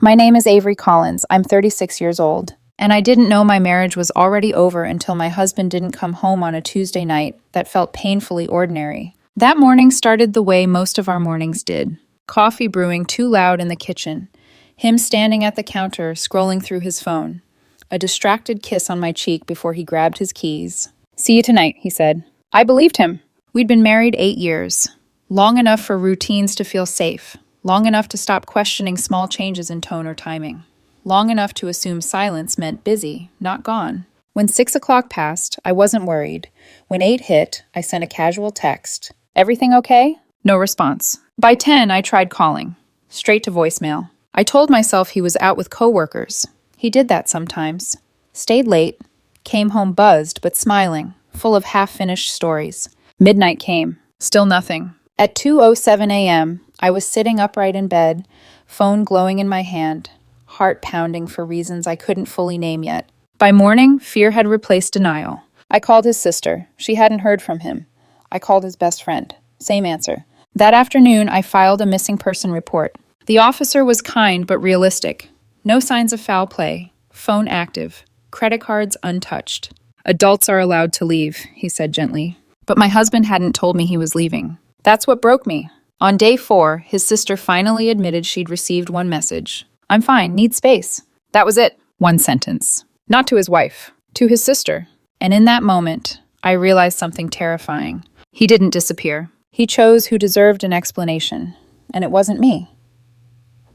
My name is Avery Collins. I'm 36 years old. And I didn't know my marriage was already over until my husband didn't come home on a Tuesday night that felt painfully ordinary. That morning started the way most of our mornings did. Coffee brewing too loud in the kitchen. Him standing at the counter, scrolling through his phone. A distracted kiss on my cheek before he grabbed his keys. "See you tonight," he said. I believed him. We'd been married 8 years. Long enough for routines to feel safe. Long enough to stop questioning small changes in tone or timing. Long enough to assume silence meant busy, not gone. When 6 o'clock passed, I wasn't worried. When 8 hit, I sent a casual text. "Everything okay?" No response. By 10, I tried calling. Straight to voicemail. I told myself he was out with coworkers. He did that sometimes. Stayed late. Came home buzzed but smiling, full of half-finished stories. Midnight came. Still nothing. At 2:07 a.m., I was sitting upright in bed, phone glowing in my hand, heart pounding for reasons I couldn't fully name yet. By morning, fear had replaced denial. I called his sister. She hadn't heard from him. I called his best friend. Same answer. That afternoon, I filed a missing person report. The officer was kind but realistic. No signs of foul play. Phone active. Credit cards untouched. "Adults are allowed to leave," he said gently. But my husband hadn't told me he was leaving. That's what broke me. On day 4, his sister finally admitted she'd received one message. "I'm fine, need space." That was it. One sentence. Not to his wife, to his sister. And in that moment, I realized something terrifying. He didn't disappear. He chose who deserved an explanation, and it wasn't me.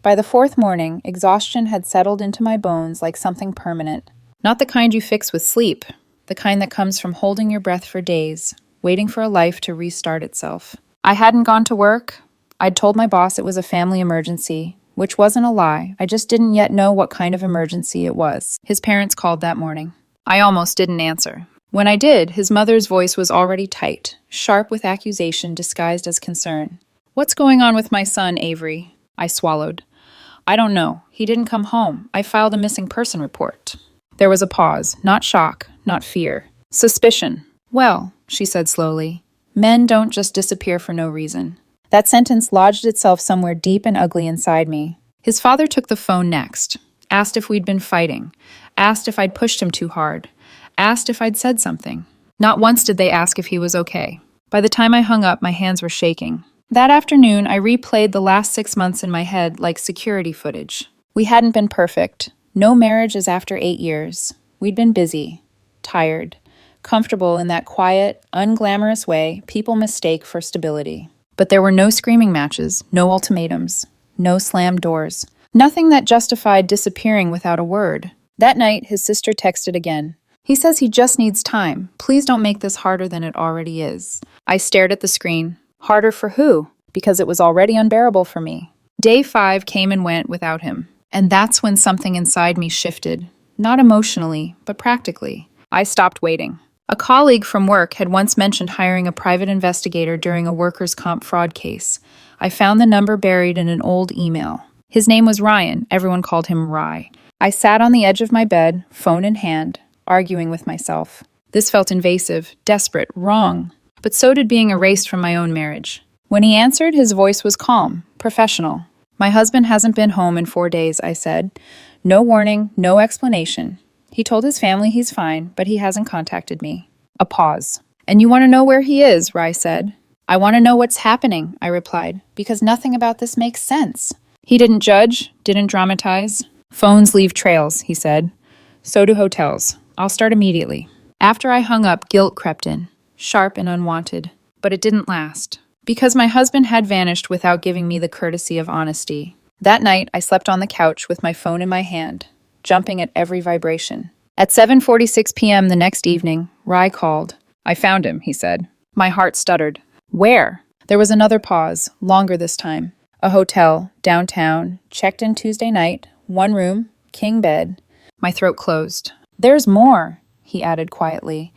By the 4th morning, exhaustion had settled into my bones like something permanent. Not the kind you fix with sleep, the kind that comes from holding your breath for days, waiting for a life to restart itself. I hadn't gone to work. I'd told my boss it was a family emergency, which wasn't a lie. I just didn't yet know what kind of emergency it was. His parents called that morning. I almost didn't answer. When I did, his mother's voice was already tight, sharp with accusation disguised as concern. "What's going on with my son, Avery?" I swallowed. "I don't know. He didn't come home. I filed a missing person report." There was a pause, not shock, not fear. Suspicion. "Well," she said slowly, "men don't just disappear for no reason." That sentence lodged itself somewhere deep and ugly inside me. His father took the phone next, asked if we'd been fighting, asked if I'd pushed him too hard, asked if I'd said something. Not once did they ask if he was okay. By the time I hung up, my hands were shaking. That afternoon, I replayed the last 6 months in my head like security footage. We hadn't been perfect. No marriages after 8 years. We'd been busy, tired, comfortable in that quiet, unglamorous way people mistake for stability. But there were no screaming matches, no ultimatums, no slammed doors. Nothing that justified disappearing without a word. That night, his sister texted again. "He says he just needs time. Please don't make this harder than it already is." I stared at the screen. Harder for who? Because it was already unbearable for me. Day 5 came and went without him. And that's when something inside me shifted. Not emotionally, but practically. I stopped waiting. A colleague from work had once mentioned hiring a private investigator during a workers' comp fraud case. I found the number buried in an old email. His name was Ryan. Everyone called him Rye. I sat on the edge of my bed, phone in hand, arguing with myself. This felt invasive, desperate, wrong. But so did being erased from my own marriage. When he answered, his voice was calm, professional. "My husband hasn't been home in 4 days," I said. No warning, no explanation. He told his family he's fine, but he hasn't contacted me. A pause. "And you want to know where he is," Rye said. "I want to know what's happening," I replied, "because nothing about this makes sense." He didn't judge, didn't dramatize. "Phones leave trails," he said. "So do hotels. I'll start immediately." After I hung up, guilt crept in, sharp and unwanted. But it didn't last. Because my husband had vanished without giving me the courtesy of honesty. That night, I slept on the couch with my phone in my hand, jumping at every vibration. At 7:46 p.m. the next evening, Rye called. "I found him," he said. My heart stuttered. "Where?" There was another pause, longer this time. A hotel, downtown, checked in Tuesday night, 1 room, king bed. My throat closed. "There's more," he added quietly,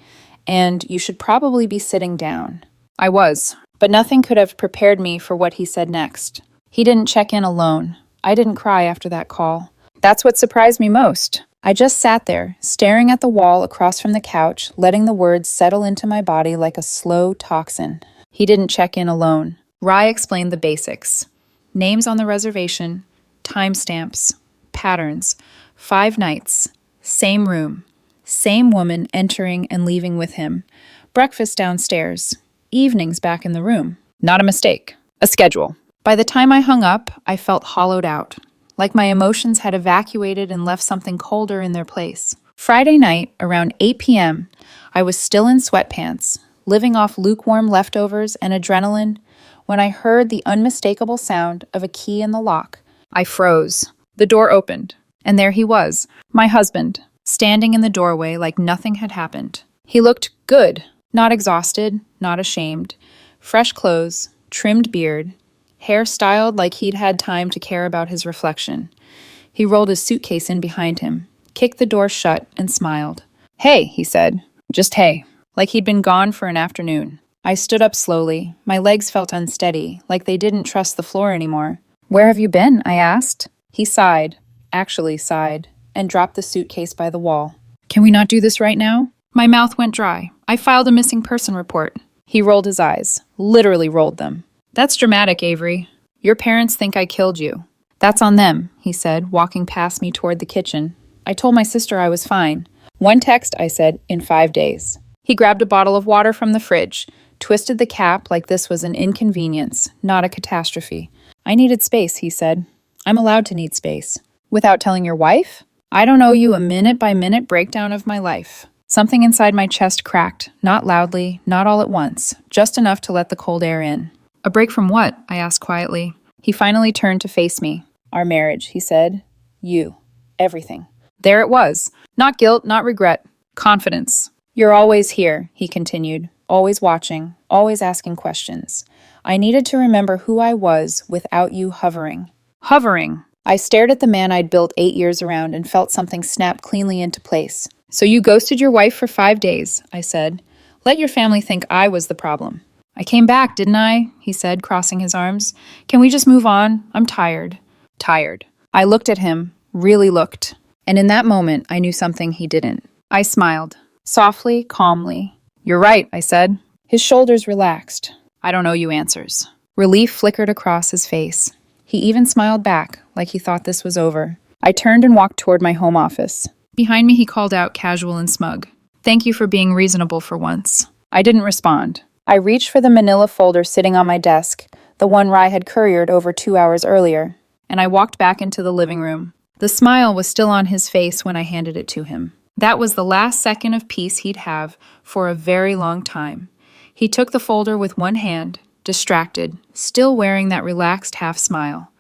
"and you should probably be sitting down." I was, but nothing could have prepared me for what he said next. He didn't check in alone. I didn't cry after that call. That's what surprised me most. I just sat there, staring at the wall across from the couch, letting the words settle into my body like a slow toxin. He didn't check in alone. Rye explained the basics. Names on the reservation, timestamps, patterns. 5 nights. Same room. Same woman entering and leaving with him. Breakfast downstairs. Evenings back in the room. Not a mistake. A schedule. By the time I hung up, I felt hollowed out, like my emotions had evacuated and left something colder in their place. Friday night, around 8 p.m., I was still in sweatpants, living off lukewarm leftovers and adrenaline, when I heard the unmistakable sound of a key in the lock. I froze. The door opened, and there he was, my husband, standing in the doorway like nothing had happened. He looked good, not exhausted, not ashamed. Fresh clothes, trimmed beard, hair styled like he'd had time to care about his reflection. He rolled his suitcase in behind him, kicked the door shut, and smiled. "Hey," he said. Just hey, like he'd been gone for an afternoon. I stood up slowly. My legs felt unsteady, like they didn't trust the floor anymore. "Where have you been?" I asked. He sighed, actually sighed, and dropped the suitcase by the wall. "Can we not do this right now?" My mouth went dry. I filed a missing person report. He rolled his eyes, literally rolled them. "That's dramatic, Avery. Your parents think I killed you." "That's on them," he said, walking past me toward the kitchen. "I told my sister I was fine." "One text," I said, "in 5 days." He grabbed a bottle of water from the fridge, twisted the cap like this was an inconvenience, not a catastrophe. "I needed space," he said. "I'm allowed to need space." "Without telling your wife?" "I don't owe you a minute-by-minute breakdown of my life." Something inside my chest cracked, not loudly, not all at once, just enough to let the cold air in. "A break from what?" I asked quietly. He finally turned to face me. "Our marriage," he said. "You. Everything." There it was. Not guilt, not regret. Confidence. "You're always here," he continued. "Always watching, always asking questions. I needed to remember who I was without you hovering." Hovering. I stared at the man I'd built 8 years around and felt something snap cleanly into place. "So you ghosted your wife for 5 days," I said. "Let your family think I was the problem." "I came back, didn't I?" he said, crossing his arms. "Can we just move on? I'm tired." Tired. I looked at him, really looked. And in that moment, I knew something he didn't. I smiled, softly, calmly. "You're right," I said. His shoulders relaxed. "I don't owe you answers." Relief flickered across his face. He even smiled back, like he thought this was over. I turned and walked toward my home office. Behind me, he called out, casual and smug, "Thank you for being reasonable for once." I didn't respond. I reached for the manila folder sitting on my desk, the one Rye had couriered over 2 hours earlier, and I walked back into the living room. The smile was still on his face when I handed it to him. That was the last second of peace he'd have for a very long time. He took the folder with one hand, distracted, still wearing that relaxed half-smile.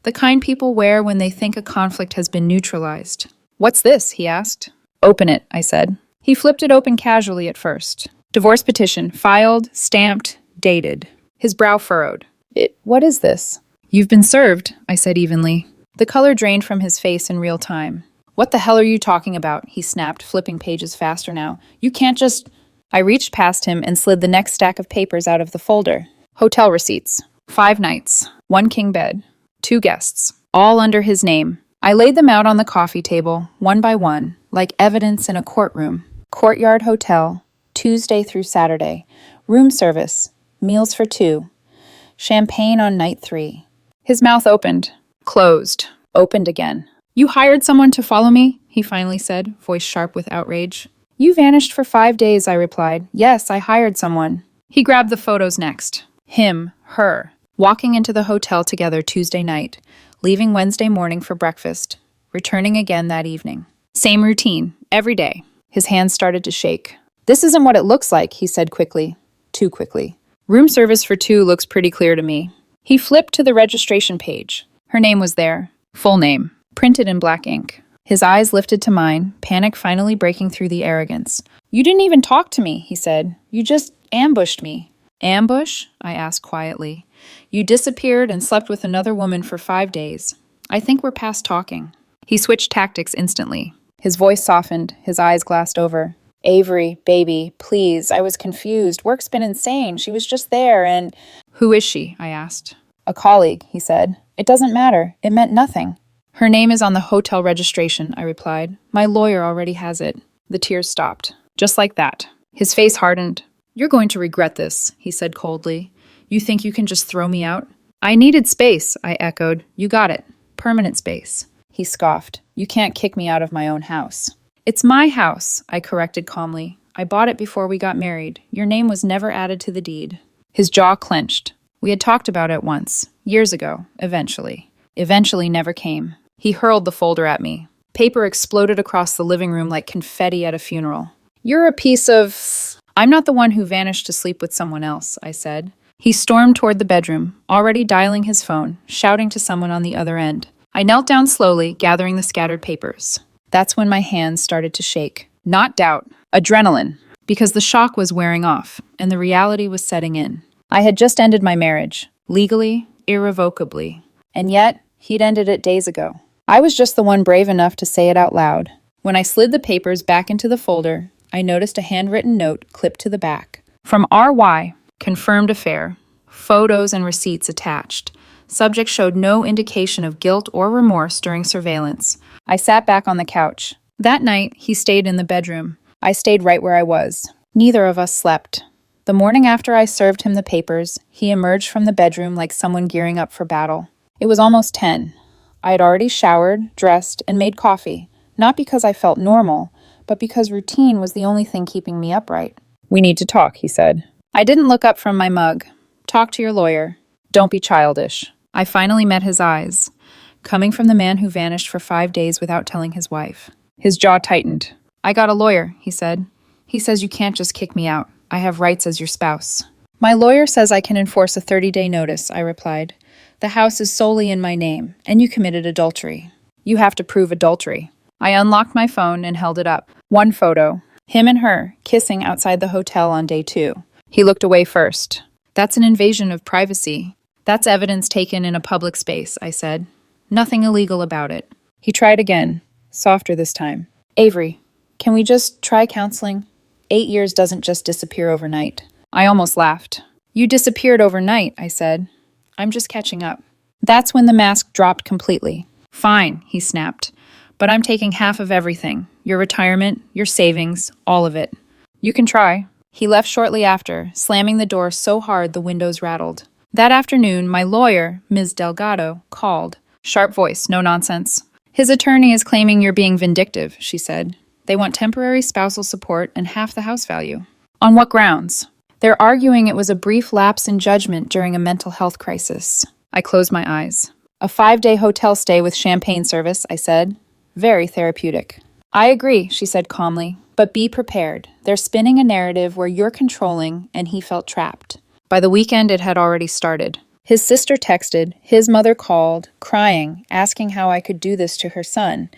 The kind people wear when they think a conflict has been neutralized. "What's this?" he asked. "Open it," I said. He flipped it open casually at first. Divorce petition, filed, stamped, dated. His brow furrowed. What is this?" "You've been served," I said evenly. The color drained from his face in real time. "What the hell are you talking about?" he snapped, flipping pages faster now. "You can't just—" I reached past him and slid the next stack of papers out of the folder. Hotel receipts. 5 nights. 1 king bed. 2 guests. All under his name. I laid them out on the coffee table, one by one, like evidence in a courtroom. Courtyard Hotel. Tuesday through Saturday. Room service. Meals for 2. Champagne on night 3. His mouth opened. Closed. Opened again. "You hired someone to follow me?" he finally said, voice sharp with outrage. "You vanished for 5 days," I replied. "Yes, I hired someone." He grabbed the photos next. Him, her, walking into the hotel together Tuesday night, leaving Wednesday morning for breakfast, returning again that evening. Same routine, every day. His hands started to shake. "This isn't what it looks like," he said quickly. Too quickly. "Room service for 2 looks pretty clear to me." He flipped to the registration page. Her name was there. Full name. Printed in black ink. His eyes lifted to mine, panic finally breaking through the arrogance. "You didn't even talk to me," he said. "You just ambushed me." "Ambush?" I asked quietly. "You disappeared and slept with another woman for 5 days. I think we're past talking." He switched tactics instantly. His voice softened, his eyes glassed over. "Avery, baby, please, I was confused. Work's been insane. She was just there and—" "Who is she?" I asked. "A colleague," he said. "It doesn't matter. It meant nothing." "Her name is on the hotel registration," I replied. "My lawyer already has it." The tears stopped. Just like that. His face hardened. "You're going to regret this," he said coldly. "You think you can just throw me out?" "I needed space," I echoed. "You got it. Permanent space." He scoffed. You can't kick me out of my own house. It's my house, I corrected calmly. I bought it before we got married. Your name was never added to the deed. His jaw clenched. We had talked about it once, years ago, eventually. Eventually never came. He hurled the folder at me. Paper exploded across the living room like confetti at a funeral. You're a piece of... I'm not the one who vanished to sleep with someone else, I said. He stormed toward the bedroom, already dialing his phone, shouting to someone on the other end. I knelt down slowly, gathering the scattered papers. That's when my hands started to shake. Not doubt, adrenaline, because the shock was wearing off, and the reality was setting in. I had just ended my marriage, legally, irrevocably. And yet, he'd ended it days ago. I was just the one brave enough to say it out loud. When I slid the papers back into the folder, I noticed a handwritten note clipped to the back. From R.Y., confirmed affair, photos and receipts attached. Subject showed no indication of guilt or remorse during surveillance. I sat back on the couch. That night, he stayed in the bedroom. I stayed right where I was. Neither of us slept. The morning after I served him the papers, he emerged from the bedroom like someone gearing up for battle. It was almost 10. I had already showered, dressed, and made coffee, not because I felt normal, but because routine was the only thing keeping me upright. We need to talk, he said. I didn't look up from my mug. Talk to your lawyer. Don't be childish. I finally met his eyes, coming from the man who vanished for 5 days without telling his wife. His jaw tightened. I got a lawyer, he said. He says you can't just kick me out. I have rights as your spouse. My lawyer says I can enforce a 30-day notice, I replied. The house is solely in my name, and you committed adultery. You have to prove adultery. I unlocked my phone and held it up. One photo. Him and her, kissing outside the hotel on day 2. He looked away first. That's an invasion of privacy. That's evidence taken in a public space, I said. Nothing illegal about it. He tried again, softer this time. Avery, can we just try counseling? 8 years doesn't just disappear overnight. I almost laughed. You disappeared overnight, I said. I'm just catching up. That's when the mask dropped completely. Fine, he snapped. But I'm taking half of everything. Your retirement, your savings, all of it. You can try. He left shortly after, slamming the door so hard the windows rattled. That afternoon, my lawyer, Ms. Delgado, called. Sharp voice, no nonsense. His attorney is claiming you're being vindictive, she said. They want temporary spousal support and half the house value. On what grounds? They're arguing it was a brief lapse in judgment during a mental health crisis. I closed my eyes. A 5-day hotel stay with champagne service, I said. Very therapeutic. I agree, she said calmly, but be prepared. They're spinning a narrative where you're controlling and he felt trapped. By the weekend, it had already started. His sister texted, his mother called, crying, asking how I could do this to her son.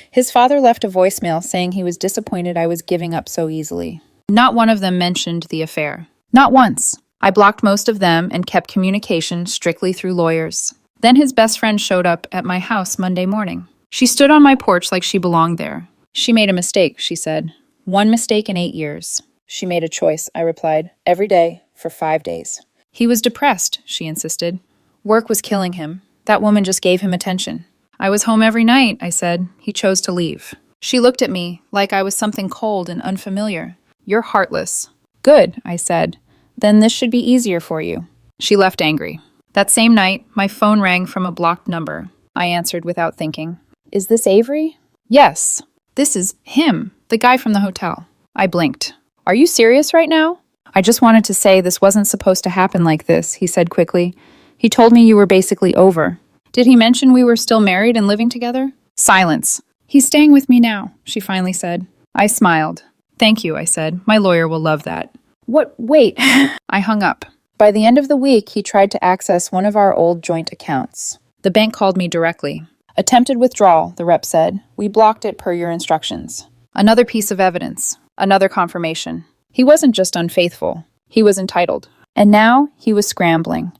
His father left a voicemail saying he was disappointed I was giving up so easily. Not one of them mentioned the affair. Not once. I blocked most of them and kept communication strictly through lawyers. Then his best friend showed up at my house Monday morning. She stood on my porch like she belonged there. She made a mistake, she said. 1 mistake in 8 years. She made a choice, I replied, every day for 5 days. He was depressed, she insisted. Work was killing him. That woman just gave him attention. I was home every night, I said. He chose to leave. She looked at me like I was something cold and unfamiliar. You're heartless. Good, I said. Then this should be easier for you. She left angry. That same night, my phone rang from a blocked number. I answered without thinking. Is this Avery? Yes. This is him, the guy from the hotel. I blinked. Are you serious right now? I just wanted to say this wasn't supposed to happen like this, he said quickly. He told me you were basically over. Did he mention we were still married and living together? Silence. He's staying with me now, she finally said. I smiled. Thank you, I said. My lawyer will love that. What? Wait. I hung up. By the end of the week, he tried to access one of our old joint accounts. The bank called me directly. Attempted withdrawal, the rep said. We blocked it per your instructions. Another piece of evidence. Another confirmation. He wasn't just unfaithful. He was entitled. And now he was scrambling.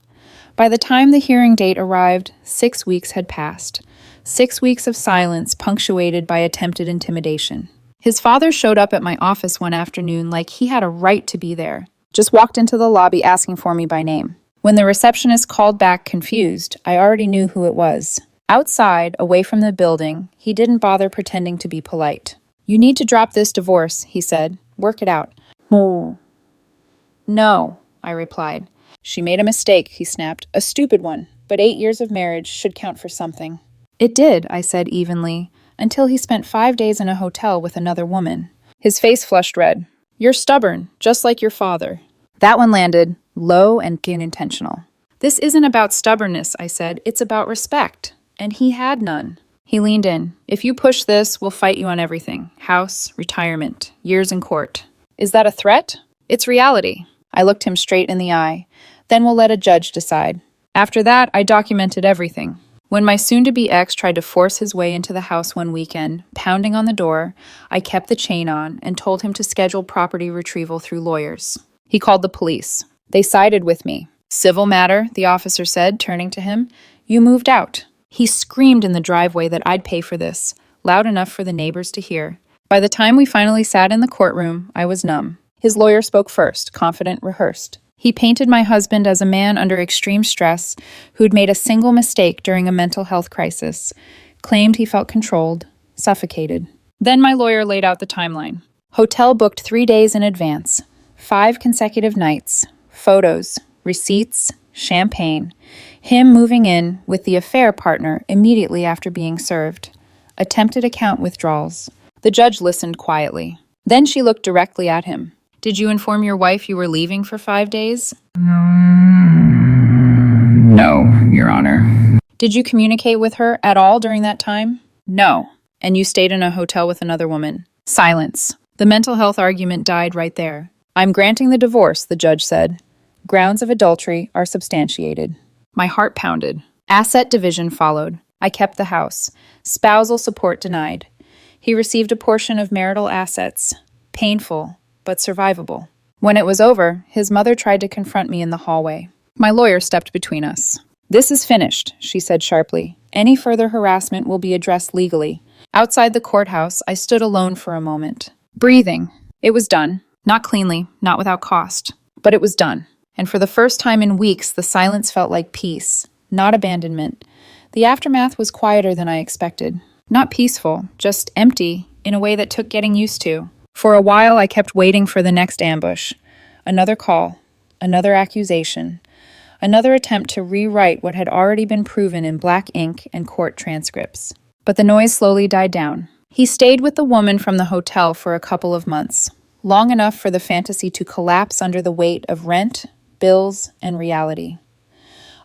By the time the hearing date arrived, 6 weeks had passed. 6 weeks of silence punctuated by attempted intimidation. His father showed up at my office one afternoon like he had a right to be there. Just walked into the lobby asking for me by name. When the receptionist called back confused, I already knew who it was. Outside, away from the building, he didn't bother pretending to be polite. You need to drop this divorce, he said. Work it out. No, I replied. She made a mistake, he snapped. A stupid one, but 8 years of marriage should count for something. It did, I said evenly, until he spent 5 days in a hotel with another woman. His face flushed red. You're stubborn, just like your father. That one landed, low and unintentional. This isn't about stubbornness, I said. It's about respect. And he had none. He leaned in. If you push this, we'll fight you on everything. House, retirement, years in court. Is that a threat? It's reality. I looked him straight in the eye. Then we'll let a judge decide. After that, I documented everything. When my soon-to-be ex tried to force his way into the house one weekend, pounding on the door, I kept the chain on and told him to schedule property retrieval through lawyers. He called the police. They sided with me. Civil matter, the officer said, turning to him. You moved out. He screamed in the driveway that I'd pay for this, loud enough for the neighbors to hear. By the time we finally sat in the courtroom, I was numb. His lawyer spoke first, confident, rehearsed. He painted my husband as a man under extreme stress who'd made a single mistake during a mental health crisis, claimed he felt controlled, suffocated. Then my lawyer laid out the timeline. Hotel booked 3 days in advance, 5 consecutive nights, photos, receipts, champagne, him moving in with the affair partner immediately after being served, attempted account withdrawals. The judge listened quietly. Then she looked directly at him. Did you inform your wife you were leaving for 5 days? No, Your Honor. Did you communicate with her at all during that time? No. And you stayed in a hotel with another woman? Silence. The mental health argument died right there. I'm granting the divorce, the judge said. Grounds of adultery are substantiated. My heart pounded. Asset division followed. I kept the house. Spousal support denied. He received a portion of marital assets. Painful, but survivable. When it was over, his mother tried to confront me in the hallway. My lawyer stepped between us. This is finished, she said sharply. Any further harassment will be addressed legally. Outside the courthouse, I stood alone for a moment. Breathing. It was done. Not cleanly, not without cost. But it was done. And for the first time in weeks, the silence felt like peace, not abandonment. The aftermath was quieter than I expected. Not peaceful, just empty, in a way that took getting used to. For a while, I kept waiting for the next ambush. Another call, another accusation, another attempt to rewrite what had already been proven in black ink and court transcripts. But the noise slowly died down. He stayed with the woman from the hotel for a couple of months, long enough for the fantasy to collapse under the weight of rent, bills, and reality.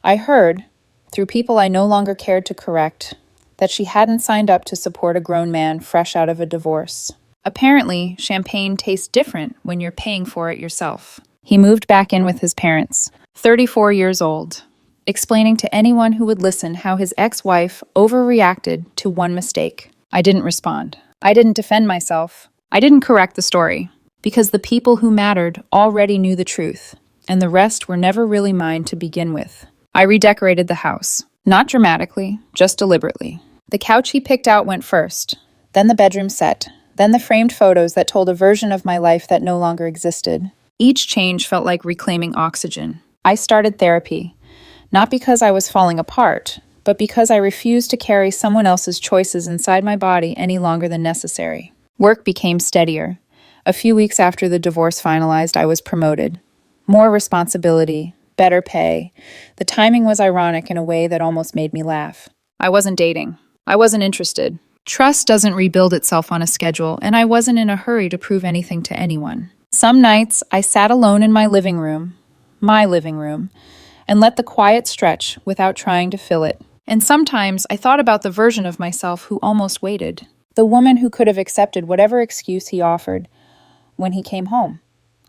I heard, through people I no longer cared to correct, that she hadn't signed up to support a grown man fresh out of a divorce. Apparently, champagne tastes different when you're paying for it yourself. He moved back in with his parents, 34 years old, explaining to anyone who would listen how his ex-wife overreacted to one mistake. I didn't respond. I didn't defend myself. I didn't correct the story, because the people who mattered already knew the truth, and the rest were never really mine to begin with. I redecorated the house. Not dramatically, just deliberately. The couch he picked out went first, then the bedroom set, then the framed photos that told a version of my life that no longer existed. Each change felt like reclaiming oxygen. I started therapy, not because I was falling apart, but because I refused to carry someone else's choices inside my body any longer than necessary. Work became steadier. A few weeks after the divorce finalized, I was promoted. More responsibility, better pay. The timing was ironic in a way that almost made me laugh. I wasn't dating. I wasn't interested. Trust doesn't rebuild itself on a schedule, and I wasn't in a hurry to prove anything to anyone. Some nights, I sat alone in my living room, and let the quiet stretch without trying to fill it. And sometimes I thought about the version of myself who almost waited, the woman who could have accepted whatever excuse he offered when he came home,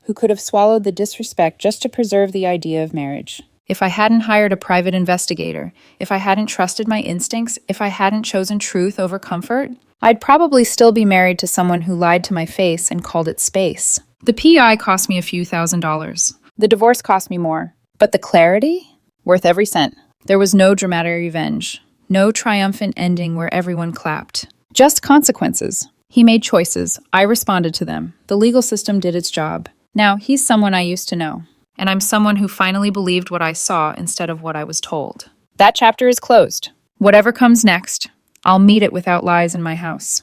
who could have swallowed the disrespect just to preserve the idea of marriage. If I hadn't hired a private investigator, if I hadn't trusted my instincts, if I hadn't chosen truth over comfort, I'd probably still be married to someone who lied to my face and called it space. The PI cost me a few $1,000s. The divorce cost me more. But the clarity? Worth every cent. There was no dramatic revenge. No triumphant ending where everyone clapped. Just consequences. He made choices. I responded to them. The legal system did its job. Now, he's someone I used to know. And I'm someone who finally believed what I saw instead of what I was told. That chapter is closed. Whatever comes next, I'll meet it without lies in my house.